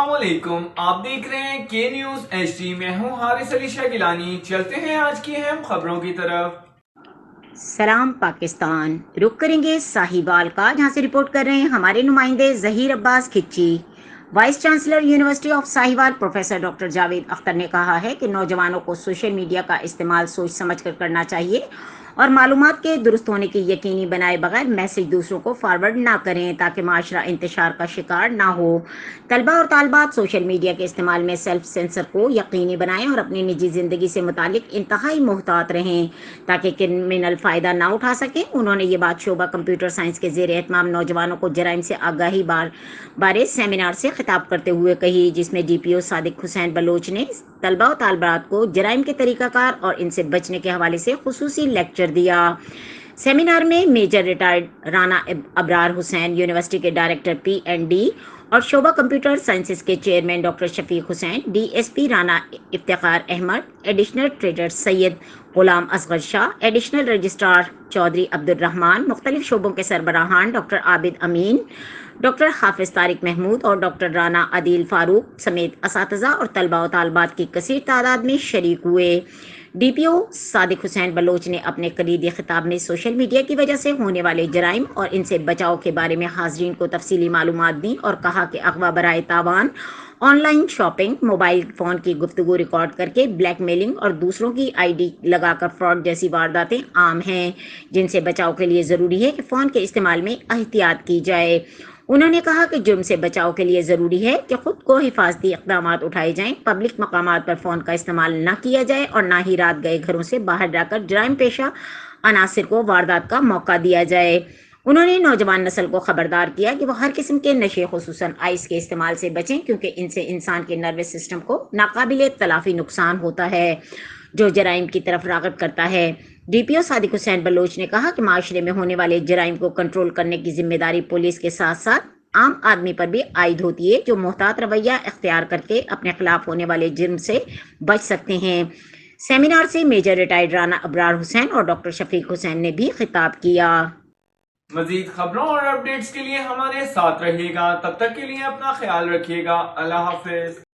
السلام علیکم، آپ دیکھ رہے ہیں کے نیوز ایچ ڈی۔ میں ہوں حارث علی شاہ گیلانی۔ چلتے ہیں آج کی اہم خبروں کی طرف۔ سلام پاکستان، رخ کریں گے ساہیوال کا، جہاں سے رپورٹ کر رہے ہیں ہمارے نمائندے Zaheer Abbas Khichi. Vice chancellor university of Sahiwal professor doctor Javed Akhtar نے کہا ہے کہ نوجوانوں کو سوشل میڈیا کا استعمال سوچ سمجھ کر کرنا چاہیے اور معلومات کے درست ہونے کی یقینی بنائے بغیر میسج دوسروں کو فارورڈ نہ کریں تاکہ معاشرہ انتشار کا شکار نہ ہو۔ طلبہ اور طالبات سوشل میڈیا کے استعمال میں سیلف سینسر کو یقینی بنائیں اور اپنی نجی زندگی سے متعلق انتہائی محتاط رہیں تاکہ کرمنل فائدہ نہ اٹھا سکیں۔ انہوں نے یہ بات شعبہ کمپیوٹر سائنس کے زیر اہتمام نوجوانوں کو جرائم سے آگاہی بارے سیمینار سے خطاب کرتے ہوئے کہی، جس میں ڈی پی او صادق حسین بلوچ نے طلبہ و طالبات کو جرائم کے طریقہ کار اور ان سے بچنے کے حوالے سے خصوصی لیکچر دیا۔ سیمینار میں major retired Rana Abrar Hussain, university کے ڈائریکٹر پی اینڈ ڈی اور شعبہ کمپیوٹر سائنسز کے chairman doctor Shafiq Hussain, D S P Rana Iftikhar Ahmed, additional treasurer Syed Ghulam Asghar Shah, additional registrar Chaudhry Abdul Rehman, مختلف شعبوں کے سربراہان ڈاکٹر عابد امین، ڈاکٹر حافظ طارق محمود اور ڈاکٹر رانا عدیل فاروق سمیت اساتذہ اور طلبہ و طالبات کی کثیر تعداد میں شریک ہوئے۔ ڈی پی او صادق حسین بلوچ نے اپنے کلیدی خطاب میں سوشل میڈیا کی وجہ سے ہونے والے جرائم اور ان سے بچاؤ کے بارے میں حاضرین کو تفصیلی معلومات دیں اور کہا کہ اغوا برائے تاوان، online shopping, mobile phone کی گفتگو ریکارڈ کر کے بلیک میلنگ اور دوسروں کی آئی ڈی لگا کر فراڈ جیسی وارداتیں عام ہیں، جن سے بچاؤ کے لیے ضروری ہے کہ فون کے استعمال میں احتیاط کی جائے۔ انہوں نے کہا کہ جرم سے بچاؤ کے لیے ضروری ہے کہ خود کو حفاظتی اقدامات اٹھائے جائیں، پبلک مقامات پر فون کا استعمال نہ کیا جائے اور نہ ہی رات گئے گھروں سے باہر جا کر جرائم پیشہ عناصر کو واردات کا موقع دیا جائے۔ انہوں نے نوجوان نسل کو خبردار کیا کہ وہ ہر قسم کے نشے خصوصاً آئس کے استعمال سے بچیں، کیونکہ ان سے انسان کے نروس سسٹم کو ناقابل تلافی نقصان ہوتا ہے جو جرائم کی طرف راغب کرتا ہے۔ ڈی پی او صادق حسین بلوچ نے کہا کہ معاشرے میں ہونے والے جرائم کو کنٹرول کرنے کی ذمہ داری پولیس کے ساتھ ساتھ عام آدمی پر بھی عائد ہوتی ہے، جو محتاط رویہ اختیار کر کے اپنے خلاف ہونے والے جرم سے بچ سکتے ہیں۔ سیمینار سے میجر ریٹائرڈ رانا ابرار حسین اور ڈاکٹر شفیق حسین نے بھی خطاب کیا۔ مزید خبروں اور اپڈیٹس کے لیے ہمارے ساتھ رہیے گا، تب تک کے لیے اپنا خیال رکھیے گا۔ اللہ حافظ۔